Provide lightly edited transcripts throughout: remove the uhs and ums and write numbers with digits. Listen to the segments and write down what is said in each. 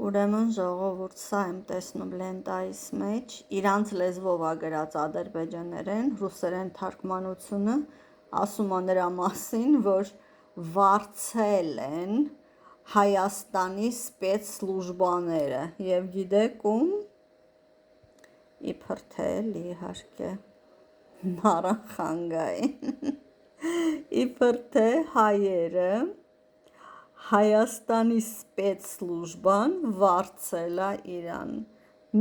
Ուրեմն ժողովուրդ սա եմ տեսնում լենտայիս մեջ, իրանց լեզվով ա գրած ադրբեջաներեն, ռուսերեն թարգմանությունը ասում ա նրա մասին, որ վարձել են Հայաստանի սպեցսլուժբաները և գիտեք ում, իբր թե էլի իհարկե Նարախանգային, իբր թե հայերը Հայաստանի սպեցսլուժբան վարձել ա իրան,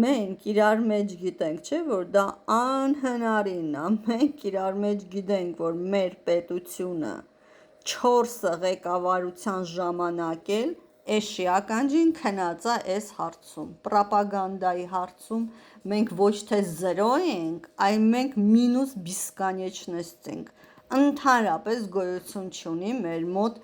մենք իրար մեջ գիտենք, չէ, որ դա անհնարին ա, մենք իրար մեջ գիտենք, որ մեր պետությունը 4 ղեկավարության ժամանակ էլ էշի ականջին քնած ա էս հարցում, պրոպագանդայի հարցում մենք ոչ թե զրո ենք, այլ մենք մինուս բիսկանեչնեստ ենք, ընդհանրապես գոյություն չունի մեր մոտ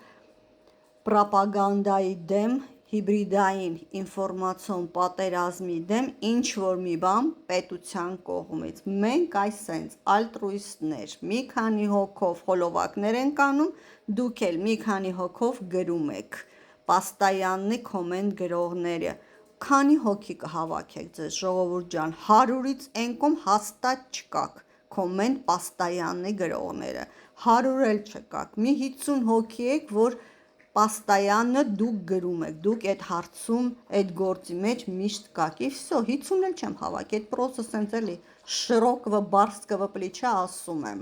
պրոպագանդայի դեմ, հիբրիդային ինֆորմացիոն պատերազմի դեմ ինչ-որ մի բան պետության կողմից, մենք այսենց ալտրուիստներ, մի քանի հոգով խոլովակներ ենք անում, դուք էլ մի քանի հոգով գրում եք, պաստայաննի կոմենտ գրողները, քանի հոգի կհավաքեք ձեզ ժողովուրդ ջան, 100-ից ենկոմ հաստատ չկաք, կոմենտ պաստայաննի գրողները, 100 էլ չկաք, մի 50 հոգի եք, որ պաստայանը դուք գրում եք, դուք այդ հարցում, այդ գործի մեջ միշտ կաք, և վсё, 50 էլ չեմ հավաքի, այդ պրոսը սենց էլի շրոկվը, բարսկվը պլիչա ասում եմ,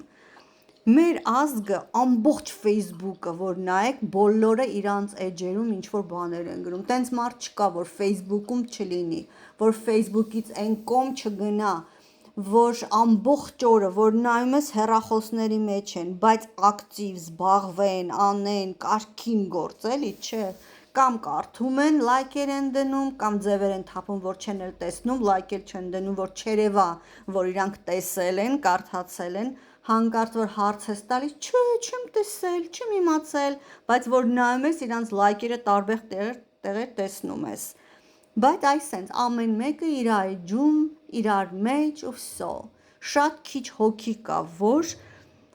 մեր ազգը ամբողջ Facebook-ը, որ նայեք, բոլորը իրանց էջերում ինչ-որ բաներ են գրում, տենց մարդ չկա, որ Facebook-ում չլինի, որ Facebook-ից ենկոմ չգնա, որ ամբողջ օրը, որ նայում ես հեռախոսների մեջ են, բայց ակտիվ զբաղվեն, անեն, կարգին գործ, էլի չէ, կամ կարդում են, լայքեր են դնում, կամ ձևեր են թափում, որ չեն էլ տեսնում, լայք էլ չեն դնում, որ չերևա, որ իրանք տեսել են, կարդացել են, հանկարծ որ հարց ես տալիս, չէ, չեմ տեսել, չեմ իմացել, բայց որ նայում ես իրանց լայքերը տարբեր տեղեր տեսնում ես, բայց այսենց ամեն մեկը իր էջում, իրար մեջ ու վсё, շատ քիչ հոգի կա, որ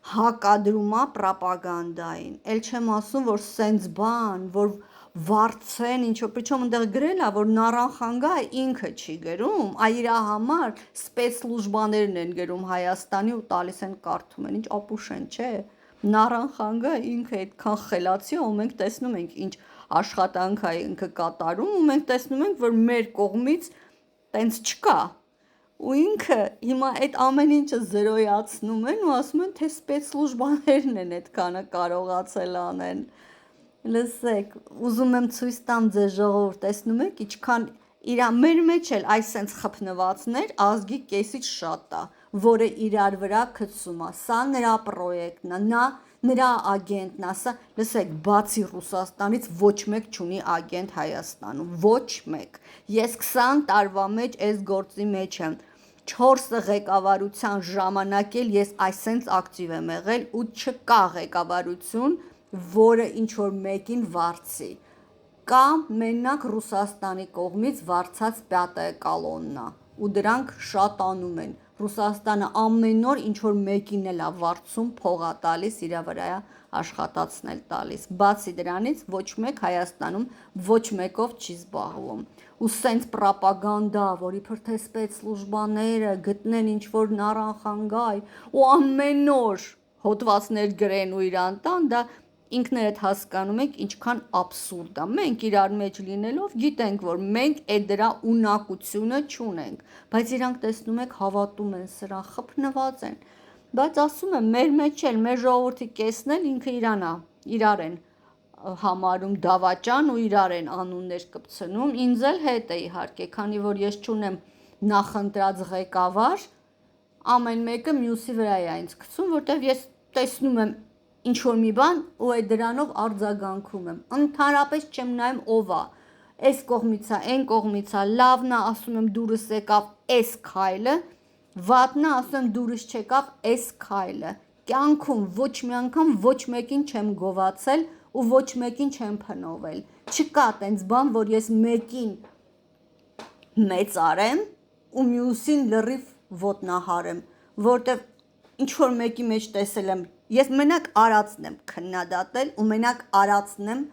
հակադրում ա պրոպագանդային, էլ չեմ ասում, որ սենց բան, որ վարձեն, ինչ-որ, պրիչոմ ընդեղ գրել ա, որ Նարախանգայը ինքը չի գրում, այ իրա համար սպեցսլուժբաներն են գրում Հայաստանի ու տալիս են կարդում են, ինչ ապուշ են, չէ, Նարախանգայը ինքը այդքան խելացի ա ու մենք տեսնում ենք ինչ աշխատանք ա ինքը կատարում ու մենք տեսնում ենք, որ մեր կողմից տենց չկա ու ինքը հիմա այդ ամեն ինչը զրոյացնում են ու ասում են, թե սպեցսլուժբաներն են այդքանը կարողացել անեն, լսեք, ուզում եմ ցույց տամ ձեզ ժողովուրդ, տեսնում եք, ինչքան մեր մեջ էլ այսենց խփնվածներ ազգի կեսից շատ ա, որը իրար վրա գցում ա, սա նրա պրոյեկտն ա, նրա ագենտն ա, սա, լսեք, բացի Ռուսաստանից ոչ մեկ չունի ագենտ Հայաստանում, ոչ մեկ, ես 20 տարվա մեջ այս գործի մեջ եմ, 4 ղեկավարության ժամանակ էլ ես այսենց ակտիվ եմ եղել ու չկա ղեկավարություն, որը ինչ-որ մեկին վարձի, կա մենակ Ռուսաստանի կողմից վարձած պյատայ կալոննա ու դրանք շատ անում են, Ռուսաստանը ամեն օր ինչ-որ մեկին էլ ա վարձում, փող ա տալիս, իրա վրա ա աշխատացնել տալիս, բացի դրանից ոչ մեկ Հայաստանում ոչ մեկով չի զբաղվում ու սենց պրոպագանդա, որ իբր թե սպեցսլուժբաները գտնեն ինչ-որ Նարախանգայ ու ամեն օր հոդվածներ գրեն ու իրան տան, դա ինքներդ հասկանում եք ինչքան աբսուրդ ա, մենք իրար մեջ լինելով գիտենք, որ մենք այդ դրա ունակությունը չունենք, բայց իրանք տեսնում եք հավատում են սրան, խփնված են, բայց ասում եմ, մեր մեջ էլ, մեր ժողովրդի կեսն էլ ինքը իրար են համարում դավաճան ու իրար են անուններ կպցնում, ինձ էլ հետ է իհարկե, քանի որ ես չունեմ նախընտրած ղեկավար, ամեն մեկը մյուսի վրա է ինձ գցում, որտեվ ես տեսնում եմ ինչ-որ մի բան ու այդ դրանով արձագանքում եմ, ընդհանրապես չեմ նայում ով ա, այս կողմից ա, այն կողմից ա, լավն ա, ասում եմ դուրս եկավ այս քայլը, վատն ա, ասում եմ դուրս չեկավ այս քայլը, կյանքում ոչ մի անգամ ոչ մեկին չեմ գովացել ու ոչ մեկին չեմ փնովել, չկա տենց բան, որ ես մեկին մեծարեմ ու մյուսին լրիվ ոտնահարեմ, որտեվ ինչ-որ մեկի մեջ տեսել եմ, ես մենակ արածն եմ քննադատել ու մենակ արածն եմ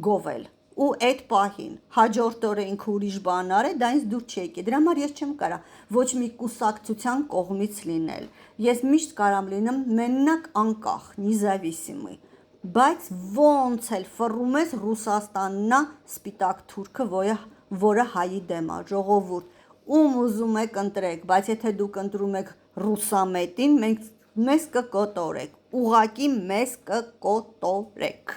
գովել ու այդ պահին հաջորդ օրը ինքը ուրիշ բան արե, դա ինձ դուր չի եկի։ Դրա համար ես չեմ կարա ոչ մի կուսակցության կողմից լինել։ Ես միշտ կարամ լինեմ մենակ անկախ, նիզավիսիմի։ Բայց ոնց էլ ֆռում ես Ռուսաստանն է սպիտակ թուրքը, որը հայի դեմ է, ժողովուրդ, ում ուզում եք ընտրեք, բայց եթե դուք ընտրում եք ռուսամետին, մեզ կկոտորեք, ուղղակի մեզ կկոտորեք։